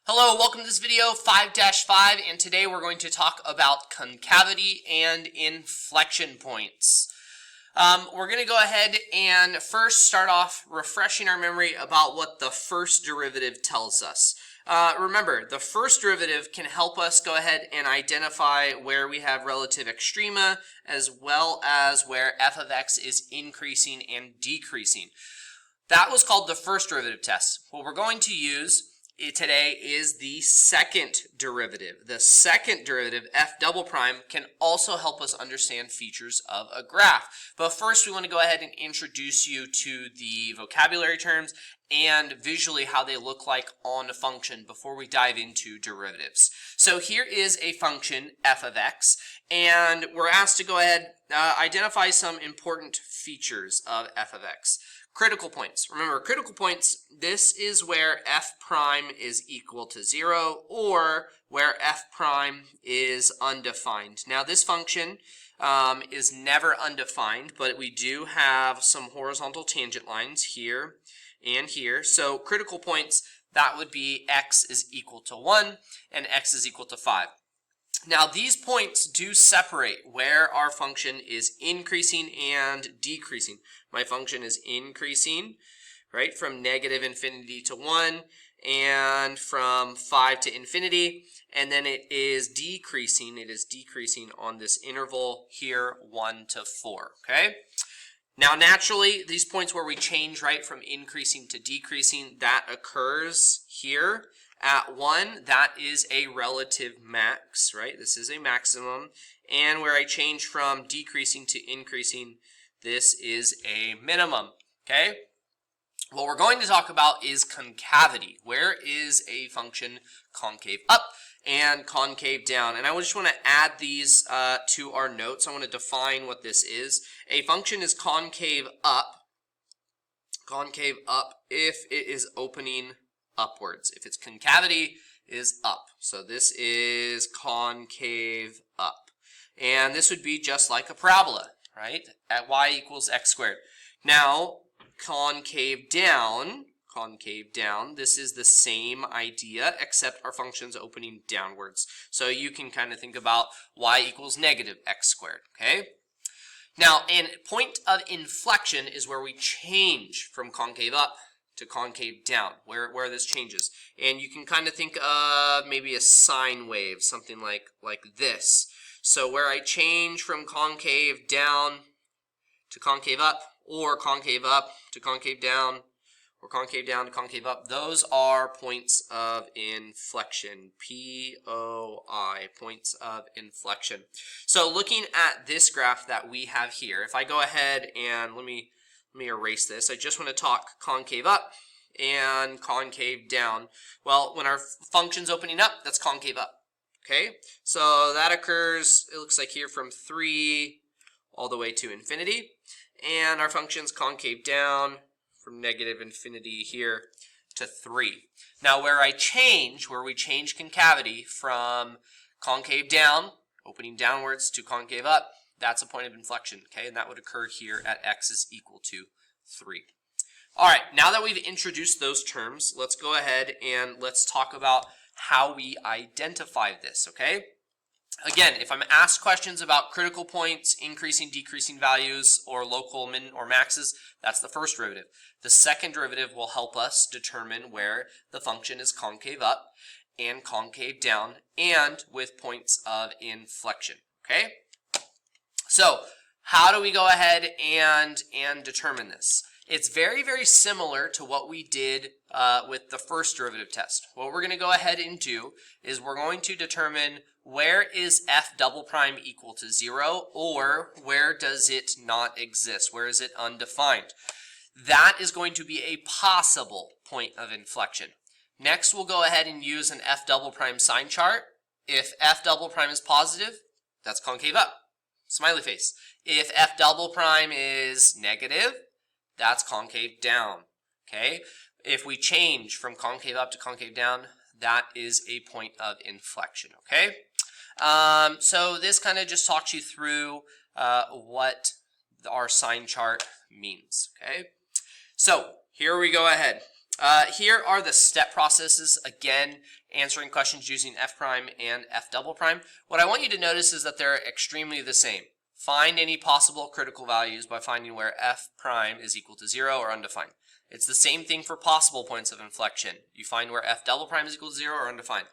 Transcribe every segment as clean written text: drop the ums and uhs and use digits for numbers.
Hello, welcome to this video 5-5, and today we're going to talk about concavity and inflection points. We're going to go ahead and first start off refreshing our memory about what the first derivative tells us. Remember, the first derivative can help us go ahead and identify where we have relative extrema as well as where f of x is increasing and decreasing. That was called the first derivative test. What we're going to use today is the second derivative. The second derivative, f double prime, can also help us understand features of a graph. But first we want to go ahead and introduce you to the vocabulary terms and visually how they look like on a function before we dive into derivatives. So here is a function f of x, and we're asked to go ahead identify some important features of f of x. Critical points. Remember, critical points, this is where f prime is equal to 0 or where f prime is undefined. Now this function is never undefined, but we do have some horizontal tangent lines here and here. So critical points, that would be x is equal to 1 and x is equal to 5. Now these points do separate where our function is increasing and decreasing. My function is increasing, right, from negative infinity to 1 and from 5 to infinity, and then it is decreasing on this interval here 1 to 4, okay? Now naturally, these points where we change, right, from increasing to decreasing, that occurs here. At 1, that is a relative max, right? This is a maximum. And where I change from decreasing to increasing, this is a minimum, okay? What we're going to talk about is concavity. Where is a function concave up and concave down? And I just want to add these to our notes. I want to define what this is. A function is concave up if it is opening upwards. If its concavity is up. So this is concave up. And this would be just like a parabola, right? At y equals x squared. Now, concave down, this is the same idea, except our function's opening downwards. So you can kind of think about y equals negative x squared, okay? Now, a point of inflection is where we change from concave up to concave down, where this changes. And you can kind of think of maybe a sine wave, something like this. So where I change from concave down to concave up, or concave up to concave down, or concave down to concave up, those are points of inflection. P-O-I, points of inflection. So looking at this graph that we have here, if I go ahead and let me erase this. I just want to talk concave up and concave down. Well, when our function's opening up, that's concave up. Okay? So that occurs, it looks like here, from 3 all the way to infinity. And our function's concave down from negative infinity here to 3. Now where we change concavity from concave down, opening downwards, to concave up, that's a point of inflection, okay? And that would occur here at x is equal to 3. All right, now that we've introduced those terms, let's go ahead and let's talk about how we identify this, okay? Again, if I'm asked questions about critical points, increasing, decreasing values, or local min or maxes, that's the first derivative. The second derivative will help us determine where the function is concave up and concave down, and with points of inflection, okay? So, how do we go ahead and determine this? It's very, very similar to what we did with the first derivative test. What we're going to go ahead and do is we're going to determine where is f double prime equal to 0, or where does it not exist? Where is it undefined? That is going to be a possible point of inflection. Next, we'll go ahead and use an f double prime sign chart. If f double prime is positive, that's concave up. Smiley face. If f double prime is negative, that's concave down, okay? If we change from concave up to concave down, that is a point of inflection, okay? So this kind of just talks you through what our sign chart means, okay? So here we go ahead. Here are the step processes, again, answering questions using f prime and f double prime. What I want you to notice is that they're extremely the same. Find any possible critical values by finding where f prime is equal to 0 or undefined. It's the same thing for possible points of inflection. You find where f double prime is equal to 0 or undefined.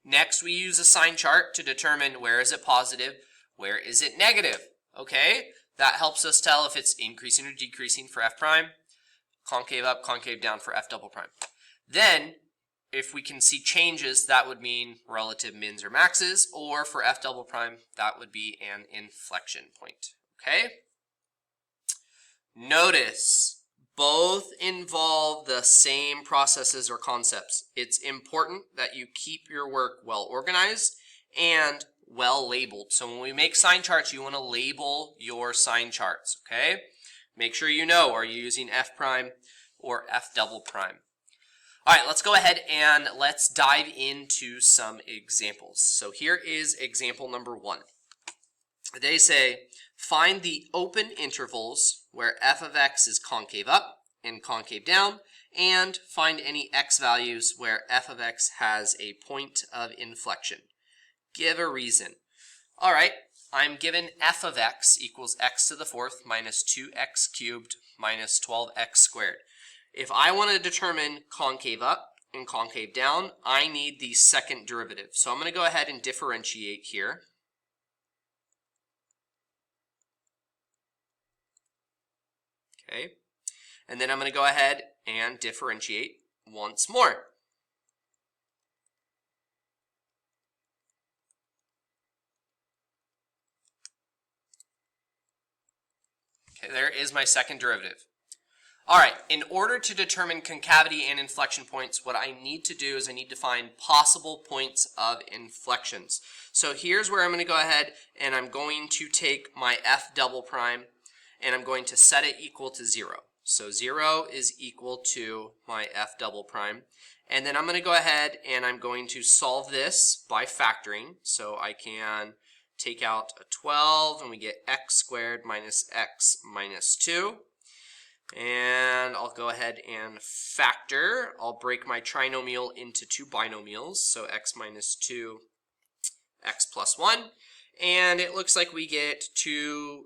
Next, we use a sign chart to determine where is it positive, where is it negative. Okay, that helps us tell if it's increasing or decreasing for f prime. Concave up, concave down for f double prime. Then, if we can see changes, that would mean relative mins or maxes, or for f double prime, that would be an inflection point. Okay? Notice, both involve the same processes or concepts. It's important that you keep your work well organized and well labeled. So when we make sign charts, you want to label your sign charts, okay? Make sure you know, are you using f prime or f double prime? All right, let's go ahead and let's dive into some examples. So here is example number 1. They say, find the open intervals where f of x is concave up and concave down, and find any x values where f of x has a point of inflection. Give a reason. All right, I'm given f of x equals x to the 4th minus 2x cubed minus 12x squared. If I want to determine concave up and concave down, I need the second derivative. So I'm going to go ahead and differentiate here. Okay, and then I'm going to go ahead and differentiate once more. Okay, there is my second derivative. All right, in order to determine concavity and inflection points, what I need to do is I need to find possible points of inflections. So here's where I'm going to go ahead and I'm going to take my f double prime and I'm going to set it equal to 0. So 0 is equal to my f double prime. And then I'm going to go ahead and I'm going to solve this by factoring. So I can take out a 12 and we get x squared minus x minus 2. And I'll go ahead and factor. I'll break my trinomial into two binomials. So x minus 2, x plus 1. And it looks like we get two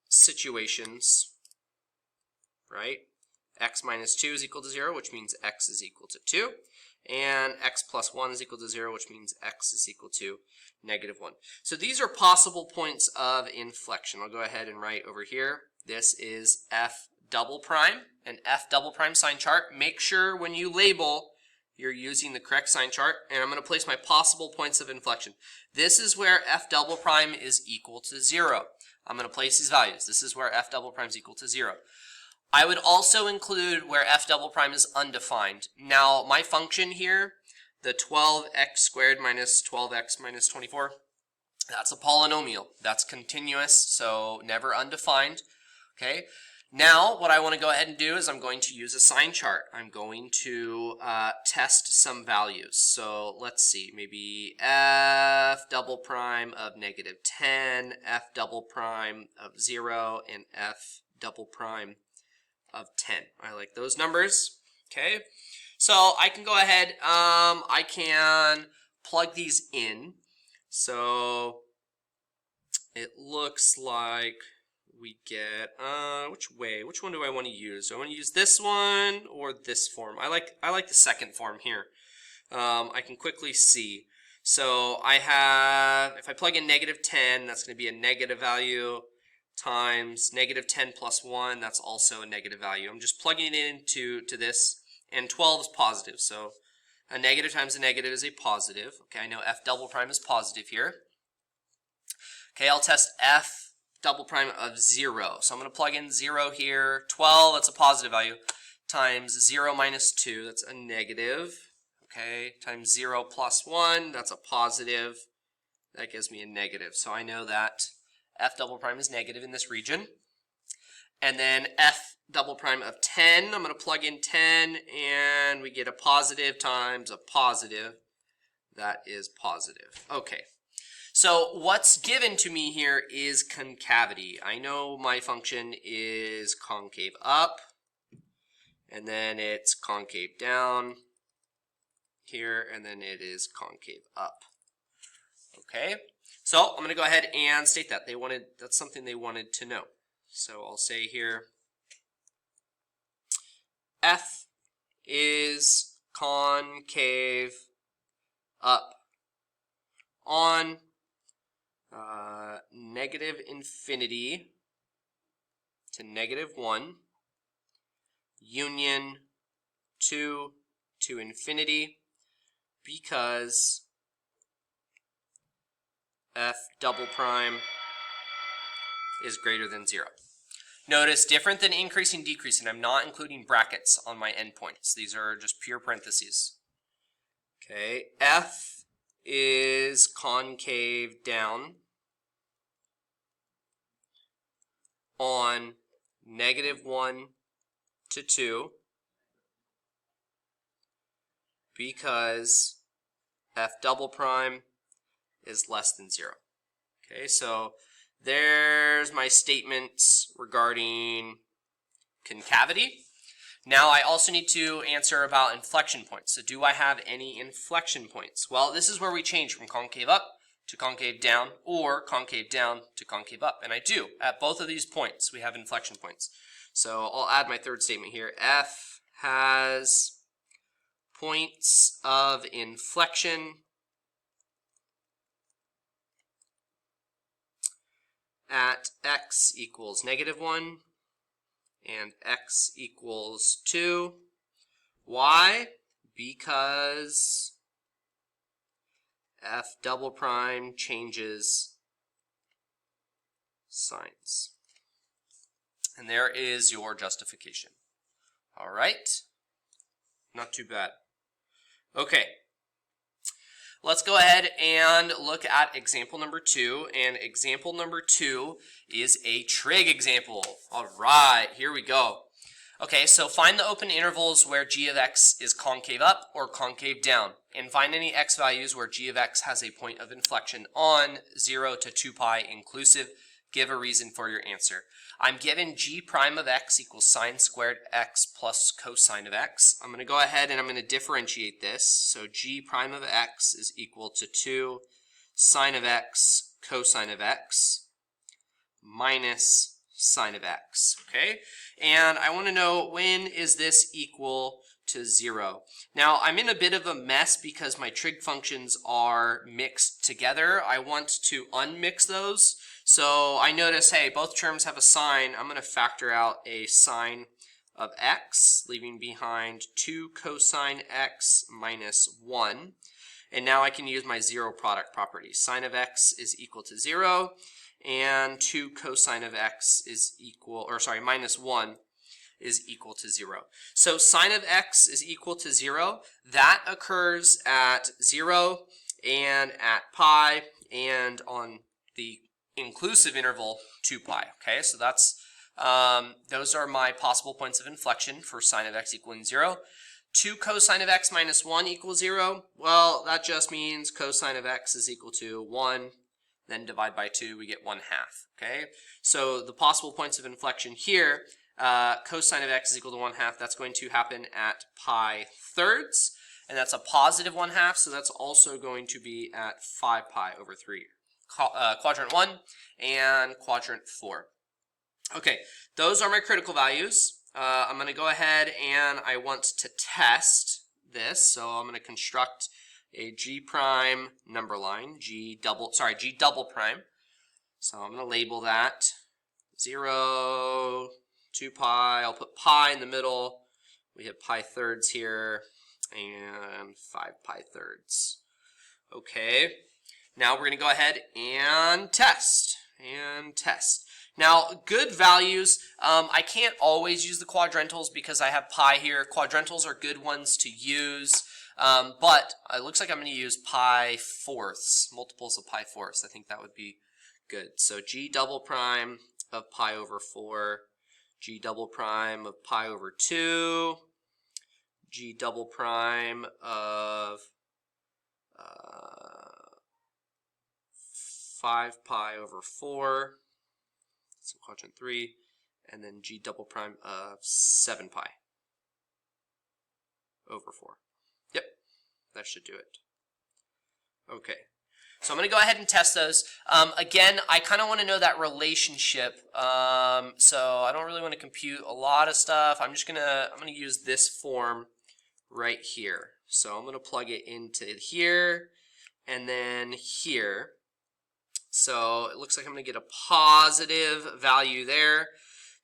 situations, right? X minus 2 is equal to 0, which means x is equal to 2. And x plus 1 is equal to 0, which means x is equal to negative 1. So these are possible points of inflection. I'll go ahead and write over here. This is f double prime, an f double prime sign chart. Make sure when you label, you're using the correct sign chart. And I'm going to place my possible points of inflection. This is where f double prime is equal to 0. I'm going to place these values. This is where f double prime is equal to 0. I would also include where f double prime is undefined. Now, my function here, the 12x squared minus 12x minus 24, that's a polynomial. That's continuous, so never undefined. Okay. Now, what I want to go ahead and do is I'm going to use a sign chart. I'm going to test some values. So let's see, maybe f double prime of negative 10, f double prime of 0, and f double prime of 10. I like those numbers. Okay, so I can go ahead, I can plug these in. So it looks like we get, which one do I want to use? Do I want to use this one or this form? I like the second form here. I can quickly see. So I have, if I plug in negative 10, that's going to be a negative value, times negative 10 plus 1, that's also a negative value. I'm just plugging it into this, and 12 is positive. So a negative times a negative is a positive. Okay, I know f double prime is positive here. Okay, I'll test f double prime of 0. So I'm going to plug in 0 here. 12, that's a positive value, times 0 minus 2, that's a negative. Okay, times 0 plus 1, that's a positive. That gives me a negative. So I know that f double prime is negative in this region. And then f double prime of 10, I'm going to plug in 10, and we get a positive times a positive. That is positive. Okay. So what's given to me here is concavity. I know my function is concave up, and then it's concave down here, and then it is concave up. Okay, so I'm going to go ahead and state that. That's something they wanted to know. So I'll say here, F is concave up on negative infinity to -1, union 2 to infinity, because F double prime is greater than 0. Notice, different than increasing, decreasing, I'm not including brackets on my endpoints. These are just pure parentheses. Okay, F is concave down on -1 to 2 because F double prime is less than 0. Okay, so there's my statements regarding concavity. Now I also need to answer about inflection points. So do I have any inflection points? Well, this is where we change from concave up to concave down, or concave down to concave up. And I do. At both of these points, we have inflection points. So I'll add my third statement here. F has points of inflection at x equals -1 and x equals 2. Why? Because F double prime changes signs. And there is your justification. All right? Not too bad. Okay. Let's go ahead and look at example number 2. And example number 2 is a trig example. All right, here we go. Okay, so find the open intervals where g of x is concave up or concave down, and find any x values where g of x has a point of inflection on 0 to 2 pi inclusive. Give a reason for your answer. I'm given g prime of x equals sine squared x plus cosine of x. I'm going to go ahead and I'm going to differentiate this. So g prime of x is equal to 2 sine of x cosine of x minus sine of x. Okay? And I want to know, when is this equal to 0? Now, I'm in a bit of a mess because my trig functions are mixed together. I want to unmix those. So I notice, hey, both terms have a sine. I'm going to factor out a sine of x, leaving behind 2 cosine x minus 1. And now I can use my zero product property. Sine of x is equal to 0, and 2 cosine of x is equal, or sorry, minus 1 is equal to 0. So sine of x is equal to 0. That occurs at 0 and at pi and on the inclusive interval 2 pi. Okay, so that's those are my possible points of inflection for sine of x equaling 0. 2 cosine of x minus 1 equals 0. Well, that just means cosine of x is equal to 1. Then divide by 2, we get 1/2. Okay, so the possible points of inflection here, cosine of x is equal to 1/2. That's going to happen at pi thirds, and that's a positive 1/2. So that's also going to be at 5 pi over 3. Quadrant 1 and quadrant 4. Okay, those are my critical values. I'm going to go ahead and I want to test this. So I'm going to construct a g prime number line, g double prime. So I'm going to label that 0, 2 pi. I'll put pi in the middle. We have pi thirds here and 5 pi thirds. Okay. Now we're going to go ahead and test. Now, good values, I can't always use the quadrantals because I have pi here. Quadrantals are good ones to use, but it looks like I'm going to use pi fourths, multiples of pi fourths. I think that would be good. So g double prime of pi over 4, g double prime of pi over 2, g double prime of 5 pi over 4, so quadrant 3, and then g double prime of 7 pi. over 4. Yep, that should do it. Okay, so I'm going to go ahead and test those. Again, I kind of want to know that relationship, so I don't really want to compute a lot of stuff. I'm going to use this form right here. So I'm going to plug it into here and then here. So it looks like I'm going to get a positive value there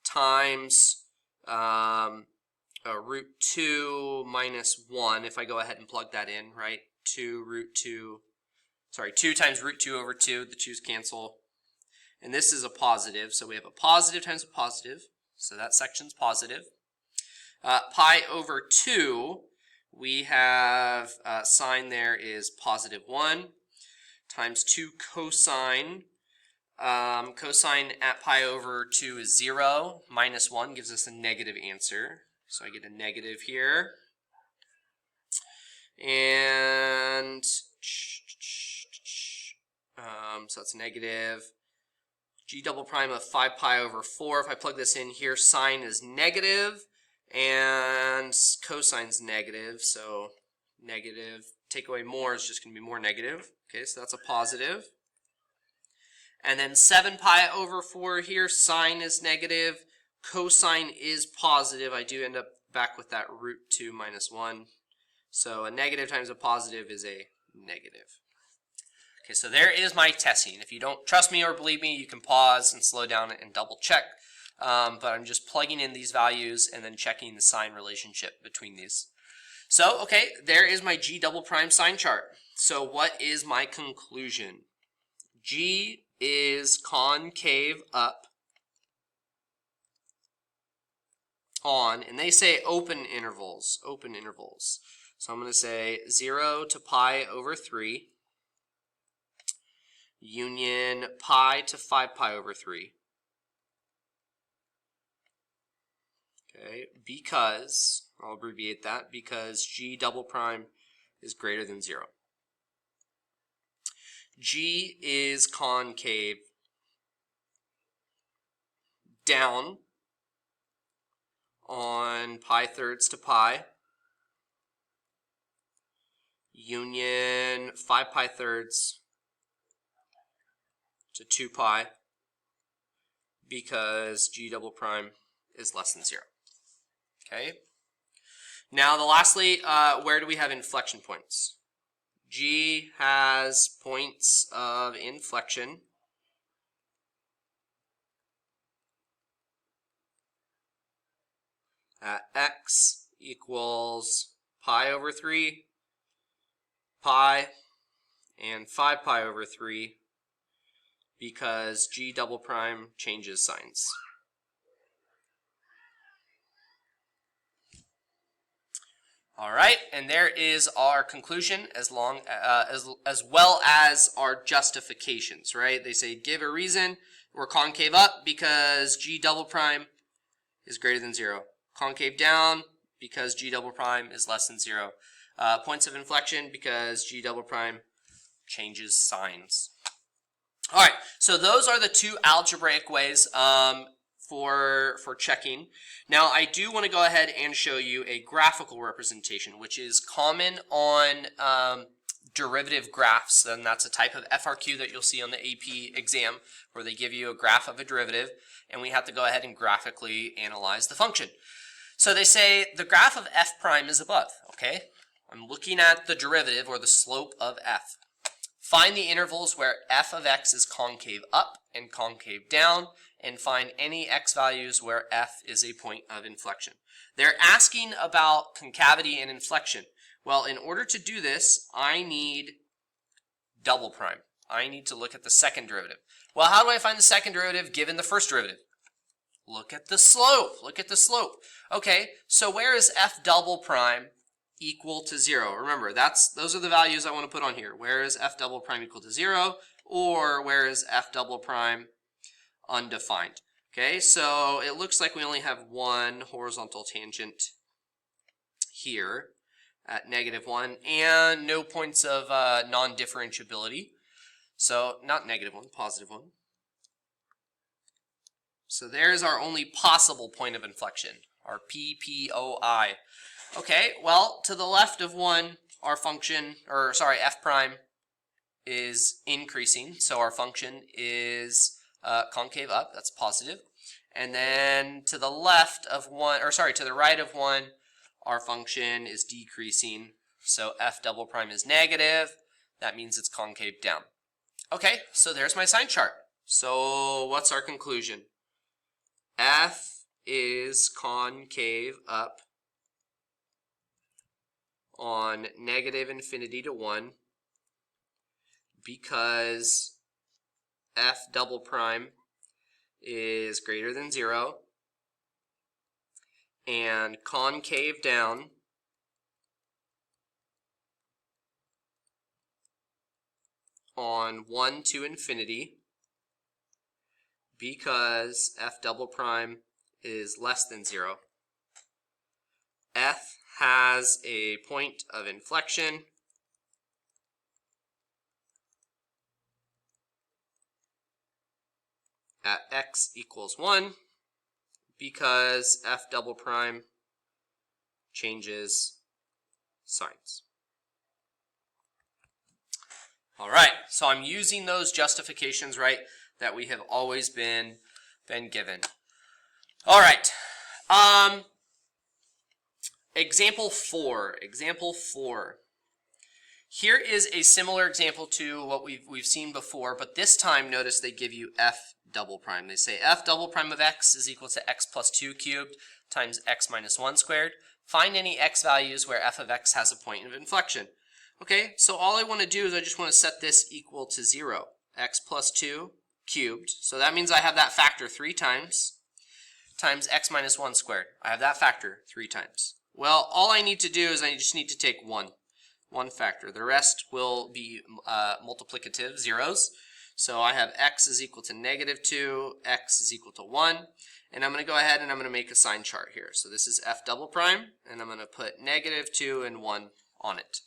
times root 2 minus 1 if I go ahead and plug that in, right? 2 times root 2 over 2, the 2's cancel. And this is a positive, so we have a positive times a positive, so that section's positive. Pi over 2, we have sine there is positive 1 times 2 cosine. Cosine at pi over 2 is 0. Minus 1 gives us a negative answer. So I get a negative here. And so that's negative. G double prime of 5 pi over 4. If I plug this in here, sine is negative and cosine's negative. So negative, take away more is just going to be more negative. Okay, so that's a positive. And then 7 pi over 4 here, sine is negative, cosine is positive. I do end up back with that root 2 minus 1. So a negative times a positive is a negative. Okay, so there is my testing. If you don't trust me or believe me, you can pause and slow down and double check. But I'm just plugging in these values and then checking the sign relationship between these. So, okay, there is my G double prime sign chart. So what is my conclusion? G is concave up on, and they say open intervals. So I'm going to say 0 to pi over 3, union pi to 5 pi over 3. Okay, because, I'll abbreviate that, because G double prime is greater than 0. G is concave down on pi thirds to pi, union 5 pi thirds to 2 pi, because G double prime is less than 0. Okay. Now, lastly, where do we have inflection points? G has points of inflection at x equals pi over 3, pi, and 5 pi over 3, because G double prime changes signs. All right, and there is our conclusion as well as our justifications, right? They say give a reason. We're concave up because G double prime is greater than 0. Concave down because G double prime is less than 0. Points of inflection because G double prime changes signs. All right, so those are the two algebraic ways for checking. Now, I do want to go ahead and show you a graphical representation, which is common on derivative graphs, and that's a type of FRQ that you'll see on the AP exam, where they give you a graph of a derivative, and we have to go ahead and graphically analyze the function. So they say the graph of f prime is above, okay? I'm looking at the derivative, or the slope of f. Find the intervals where f of x is concave up and concave down, and find any x values where f is a point of inflection. They're asking about concavity and inflection. Well, in order to do this, I need double prime. I need to look at the second derivative. Well, how do I find the second derivative given the first derivative? Look at the slope. Look at the slope. Okay, so where is f double prime equal to 0? Remember, those are the values I want to put on here. Where is f double prime equal to 0? Or where is f double prime undefined? Okay, so it looks like we only have one horizontal tangent here at -1 and no points of non-differentiability. So not -1, +1. So there's our only possible point of inflection, our PPOI. Okay, well, to the left of 1, our function, or sorry, f prime is increasing, so our function is concave up, that's positive. And then to the left of 1, or sorry, to the right of 1, our function is decreasing, so f double prime is negative. That means it's concave down. Okay, so there's my sign chart. So what's our conclusion? F is concave up on negative infinity to 1 because f double prime is greater than 0, and concave down on 1 to infinity because f double prime is less than 0. F has a point of inflection at x equals 1 because f double prime changes signs. All right, so I'm using those justifications, right, that we have always been given. All right, example 4. Here is a similar example to what we've seen before, but this time notice they give you f double prime. They say f double prime of x is equal to x plus 2 cubed times x minus 1 squared. Find any x values where f of x has a point of inflection. Okay, so all I want to do is I just want to set this equal to 0. X plus 2 cubed. So that means I have that factor 3 times x minus 1 squared. I have that factor 3 times. Well, all I need to do is I just need to take one factor. The rest will be multiplicative zeros. So I have x is equal to negative 2, x is equal to 1. And I'm going to go ahead and I'm going to make a sign chart here. So this is f double prime, and I'm going to put negative 2 and 1 on it.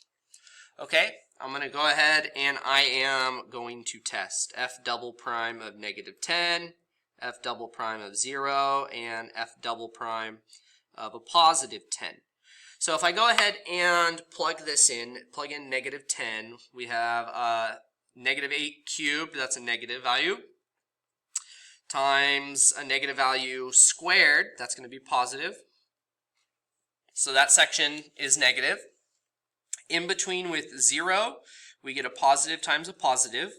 Okay, I'm going to go ahead and I am going to test f double prime of negative 10, f double prime of 0, and f double prime of a positive 10. So if I go ahead and plug in negative 10, we have negative 8 cubed, that's a negative value, times a negative value squared, that's going to be positive. So that section is negative. In between with 0, we get a positive times a positive.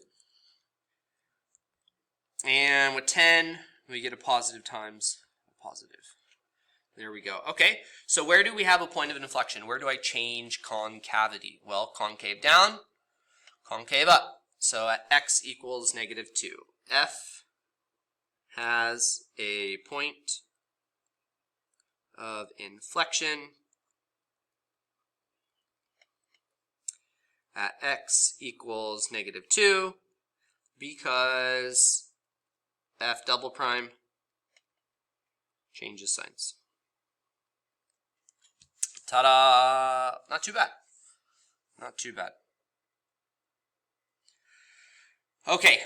And with 10, we get a positive times a positive. There we go. Okay, so where do we have a point of inflection? Where do I change concavity? Well, concave down, concave up. So at x equals negative 2, f has a point of inflection at x equals negative 2 because f double prime changes signs. Ta-da! Not too bad. Not too bad. Okay,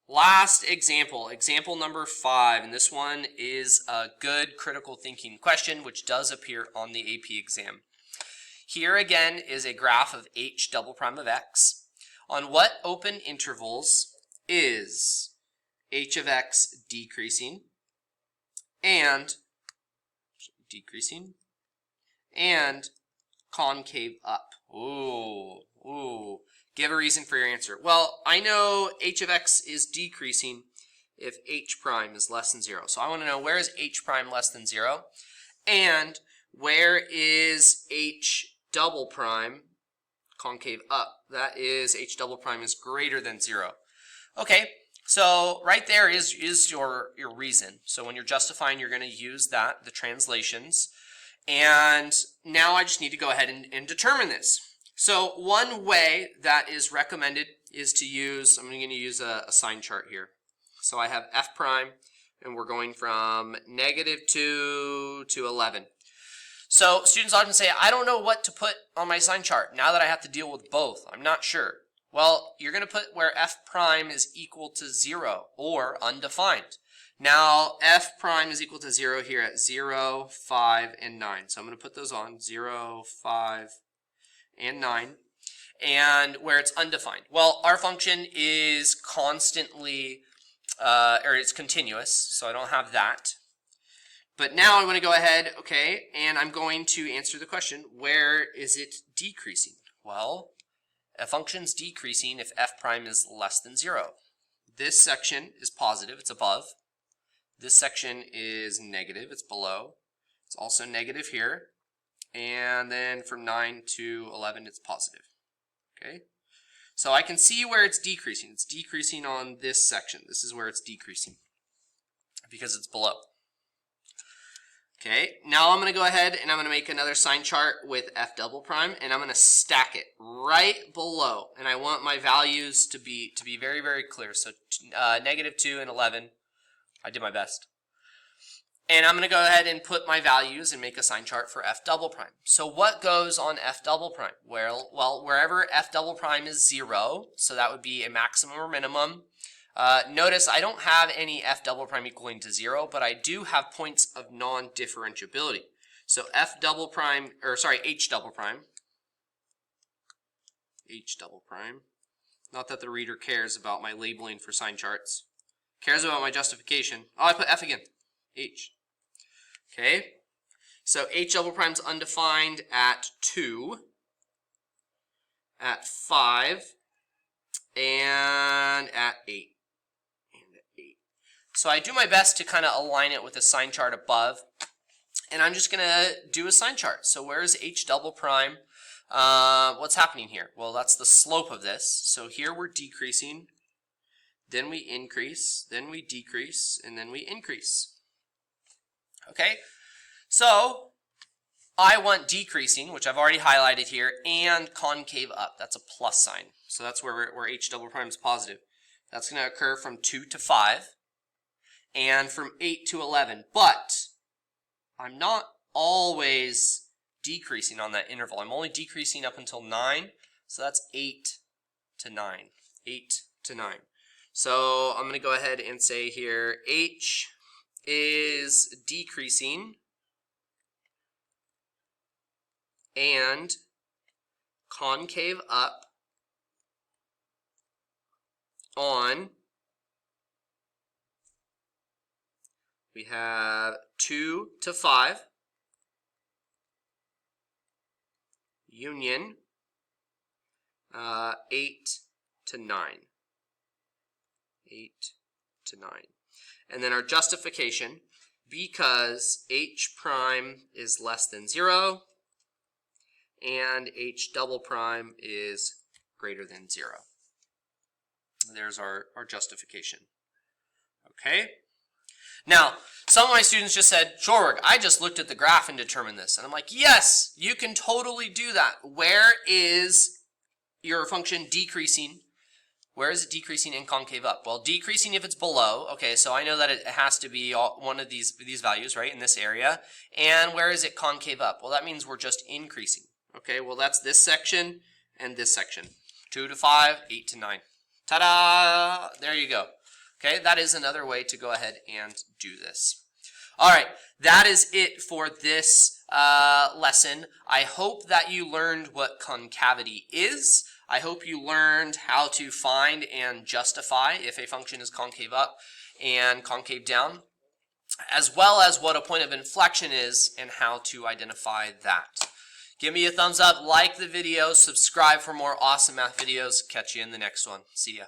last example, example number 5, and this one is a good critical thinking question which does appear on the AP exam. Here again is a graph of h double prime of x. On what open intervals is h of x decreasing and concave up? Ooh. Give a reason for your answer. Well, I know h of x is decreasing if h prime is less than 0. So I want to know, where is h prime less than 0? And where is h double prime concave up? That is h double prime is greater than 0. Okay, so right there is your reason. So when you're justifying, you're going to use that, the translations. And now I just need to go ahead and determine this. So one way that is recommended is to use, I'm going to use a sign chart here. So I have f prime, and we're going from negative 2 to 11. So students often say, I don't know what to put on my sign chart now that I have to deal with both. I'm not sure. Well, you're going to put where f prime is equal to 0 or undefined. Now f prime is equal to 0 here at 0, 5, and 9. So I'm going to put those on, 0, 5, and 9. And where it's undefined. Well, our function is constantly, or it's continuous, so I don't have that. But now I want to go ahead, okay, and I'm going to answer the question, where is it decreasing? Well, a function's decreasing if f prime is less than 0. This section is positive, it's above. This section is negative, it's below. It's also negative here. And then from 9 to 11, it's positive. Okay? So I can see where it's decreasing. It's decreasing on this section. This is where it's decreasing because it's below. Okay, now I'm going to go ahead and I'm going to make another sign chart with f double prime, and I'm going to stack it right below. And I want my values to be very, very clear. So -2 and 11, I did my best. And I'm going to go ahead and put my values and make a sign chart for f double prime. So what goes on f double prime? Well, wherever f double prime is 0, so that would be a maximum or minimum. Notice I don't have any f double prime equaling to 0, but I do have points of non-differentiability. So h double prime, not that the reader cares about my labeling for sign charts, cares about my justification. Oh, I put f again, h. Okay, so h double prime is undefined at 2, at 5, and at 8. So I do my best to kind of align it with a sign chart above, and I'm just going to do a sign chart. So where is h double prime? What's happening here? Well, that's the slope of this. So here we're decreasing, then we increase, then we decrease, and then we increase. Okay, so I want decreasing, which I've already highlighted here, and concave up. That's a plus sign. So that's where h double prime is positive. That's going to occur from 2 to 5. And from 8 to 11, but I'm not always decreasing on that interval. I'm only decreasing up until 9, so that's 8 to 9, 8 to 9. So I'm going to go ahead and say here, h is decreasing and concave up on, we have 2 to 5, union 8 to 9, 8 to 9. And then our justification, because h prime is less than 0 and h double prime is greater than 0. There's our justification. Okay? Now, some of my students just said, Jorg, I just looked at the graph and determined this. And I'm like, yes, you can totally do that. Where is your function decreasing? Where is it decreasing in concave up? Well, decreasing if it's below. Okay, so I know that it has to be one of these values, right, in this area. And where is it concave up? Well, that means we're just increasing. Okay, well, that's this section and this section. 2 to 5, 8 to 9. Ta-da! There you go. Okay, that is another way to go ahead and do this. All right, that is it for this lesson. I hope that you learned what concavity is. I hope you learned how to find and justify if a function is concave up and concave down, as well as what a point of inflection is and how to identify that. Give me a thumbs up, like the video, subscribe for more awesome math videos. Catch you in the next one. See ya.